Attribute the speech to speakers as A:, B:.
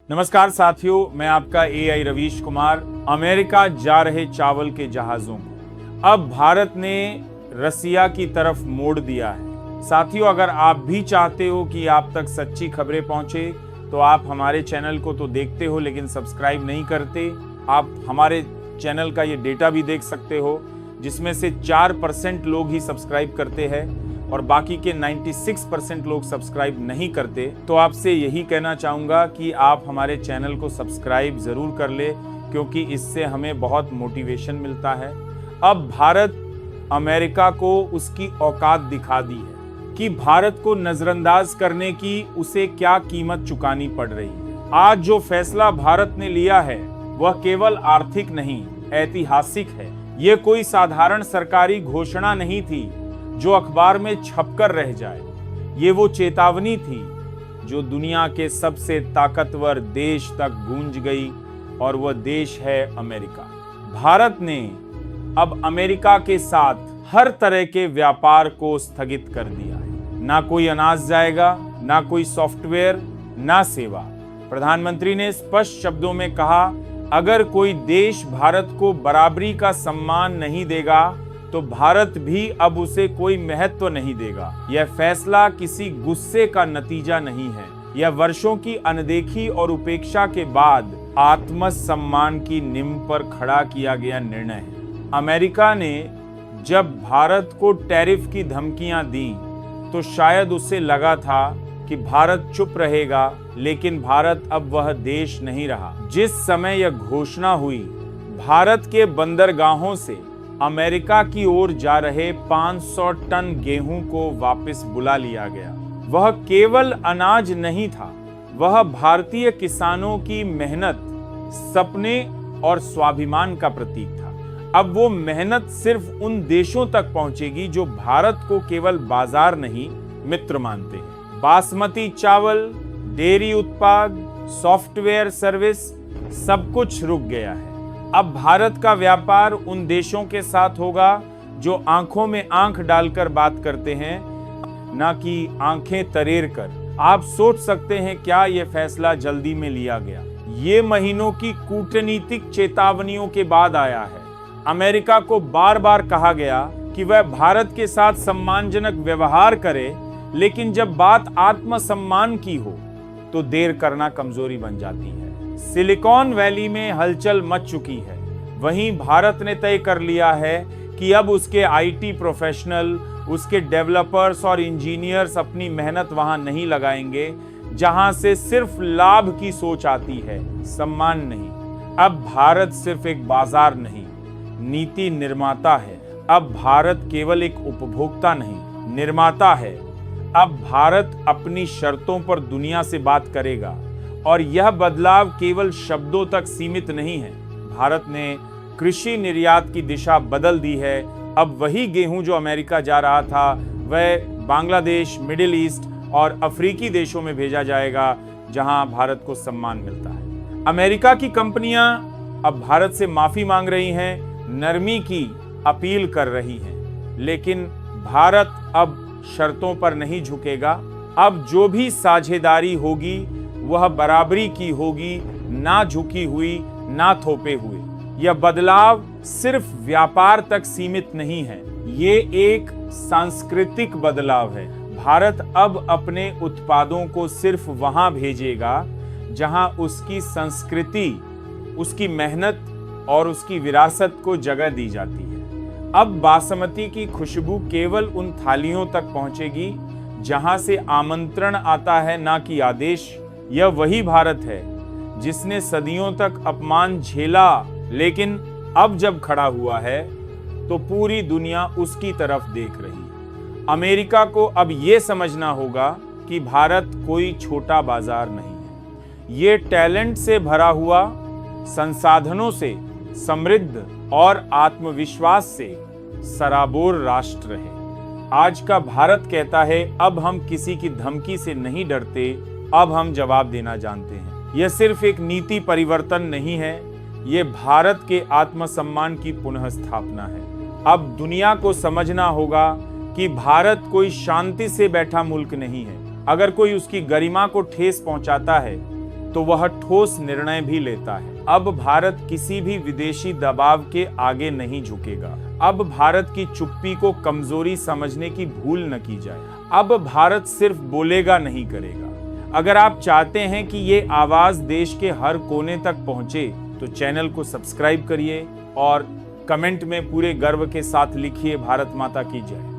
A: नमस्कार साथियों, मैं आपका एआई रवीश कुमार। अमेरिका जा रहे चावल के जहाजों को अब भारत ने रसिया की तरफ मोड़ दिया है। साथियों, अगर आप भी चाहते हो कि आप तक सच्ची खबरें पहुंचे तो आप हमारे चैनल को तो देखते हो लेकिन सब्सक्राइब नहीं करते। आप हमारे चैनल का ये डेटा भी देख सकते हो जिसमें से 4% लोग ही सब्सक्राइब करते हैं और बाकी के 96% लोग सब्सक्राइब नहीं करते। तो आपसे यही कहना चाहूँगा कि आप हमारे चैनल को सब्सक्राइब ज़रूर कर ले, क्योंकि इससे हमें बहुत मोटिवेशन मिलता है। अब भारत अमेरिका को उसकी औकात दिखा दी है कि भारत को नज़रअंदाज करने की उसे क्या कीमत चुकानी पड़ रही है। आज जो फैसला भारत ने लिया है वह केवल आर्थिक नहीं, ऐतिहासिक है। ये कोई साधारण सरकारी घोषणा नहीं थी जो अखबार में छपकर रह जाए। ये वो चेतावनी थी जो दुनिया के सबसे ताकतवर देश तक गूंज गई, और वह देश है अमेरिका। भारत ने अब अमेरिका के साथ हर तरह के व्यापार को स्थगित कर दिया है। ना कोई अनाज जाएगा, ना कोई सॉफ्टवेयर, ना सेवा। प्रधानमंत्री ने स्पष्ट शब्दों में कहा, अगर कोई देश भारत को बराबरी का सम्मान नहीं देगा तो भारत भी अब उसे कोई महत्व नहीं देगा। यह फैसला किसी गुस्से का नतीजा नहीं है। यह वर्षों की अनदेखी और उपेक्षा के बाद आत्मसम्मान की नींव पर खड़ा किया गया निर्णय है। अमेरिका ने जब भारत को टैरिफ की धमकियां दी तो शायद उसे लगा था कि भारत चुप रहेगा, लेकिन भारत अब वह देश नहीं रहा। जिस समय यह घोषणा हुई, भारत के बंदरगाहों से अमेरिका की ओर जा रहे 500 टन गेहूं को वापस बुला लिया गया। वह केवल अनाज नहीं था, वह भारतीय किसानों की मेहनत, सपने और स्वाभिमान का प्रतीक था। अब वो मेहनत सिर्फ उन देशों तक पहुंचेगी जो भारत को केवल बाजार नहीं, मित्र मानते हैं। बासमती चावल, डेयरी उत्पाद, सॉफ्टवेयर सर्विस, सब कुछ रुक गया है। अब भारत का व्यापार उन देशों के साथ होगा जो आंखों में आंख डालकर बात करते हैं, ना कि आंखें तरेर कर। आप सोच सकते हैं क्या यह फैसला जल्दी में लिया गया? ये महीनों की कूटनीतिक चेतावनियों के बाद आया है। अमेरिका को बार बार कहा गया कि वह भारत के साथ सम्मानजनक व्यवहार करे, लेकिन जब बात आत्मसम्मान की हो तो देर करना कमजोरी बन जाती है। सिलिकॉन वैली में हलचल मच चुकी है। वहीं भारत ने तय कर लिया है कि अब उसके आईटी प्रोफेशनल, उसके डेवलपर्स और इंजीनियर्स अपनी मेहनत वहां नहीं लगाएंगे जहां से सिर्फ लाभ की सोच आती है, सम्मान नहीं। अब भारत सिर्फ एक बाजार नहीं, नीति निर्माता है। अब भारत केवल एक उपभोक्ता नहीं, निर्माता है। अब भारत अपनी शर्तों पर दुनिया से बात करेगा, और यह बदलाव केवल शब्दों तक सीमित नहीं है। भारत ने कृषि निर्यात की दिशा बदल दी है। अब वही गेहूं जो अमेरिका जा रहा था वह बांग्लादेश, मिडिल ईस्ट और अफ्रीकी देशों में भेजा जाएगा जहां भारत को सम्मान मिलता है। अमेरिका की कंपनियां अब भारत से माफी मांग रही हैं, नरमी की अपील कर रही हैं, लेकिन भारत अब शर्तों पर नहीं झुकेगा। अब जो भी साझेदारी होगी वह बराबरी की होगी, ना झुकी हुई, ना थोपे हुए। यह बदलाव सिर्फ व्यापार तक सीमित नहीं है, ये एक सांस्कृतिक बदलाव है। भारत अब अपने उत्पादों को सिर्फ वहां भेजेगा जहां उसकी संस्कृति, उसकी मेहनत और उसकी विरासत को जगह दी जाती है। अब बासमती की खुशबू केवल उन थालियों तक पहुंचेगी जहां से आमंत्रण आता है, ना कि आदेश। यह वही भारत है जिसने सदियों तक अपमान झेला, लेकिन अब जब खड़ा हुआ है तो पूरी दुनिया उसकी तरफ देख रही है। अमेरिका को अब यह समझना होगा कि भारत कोई छोटा बाजार नहीं है। ये टैलेंट से भरा हुआ, संसाधनों से समृद्ध और आत्मविश्वास से सराबोर राष्ट्र है। आज का भारत कहता है, अब हम किसी की धमकी से नहीं डरते, अब हम जवाब देना जानते हैं। यह सिर्फ एक नीति परिवर्तन नहीं है, ये भारत के आत्मसम्मान की पुनः स्थापना है। अब दुनिया को समझना होगा कि भारत कोई शांति से बैठा मुल्क नहीं है। अगर कोई उसकी गरिमा को ठेस पहुंचाता है तो वह ठोस निर्णय भी लेता है। अब भारत किसी भी विदेशी दबाव के आगे नहीं झुकेगा। अब भारत की चुप्पी को कमजोरी समझने की भूल न की जाए। अब भारत सिर्फ बोलेगा नहीं करेगा। अगर आप चाहते हैं कि ये आवाज देश के हर कोने तक पहुंचे तो चैनल को सब्सक्राइब करिए और कमेंट में पूरे गर्व के साथ लिखिए भारत माता की जय।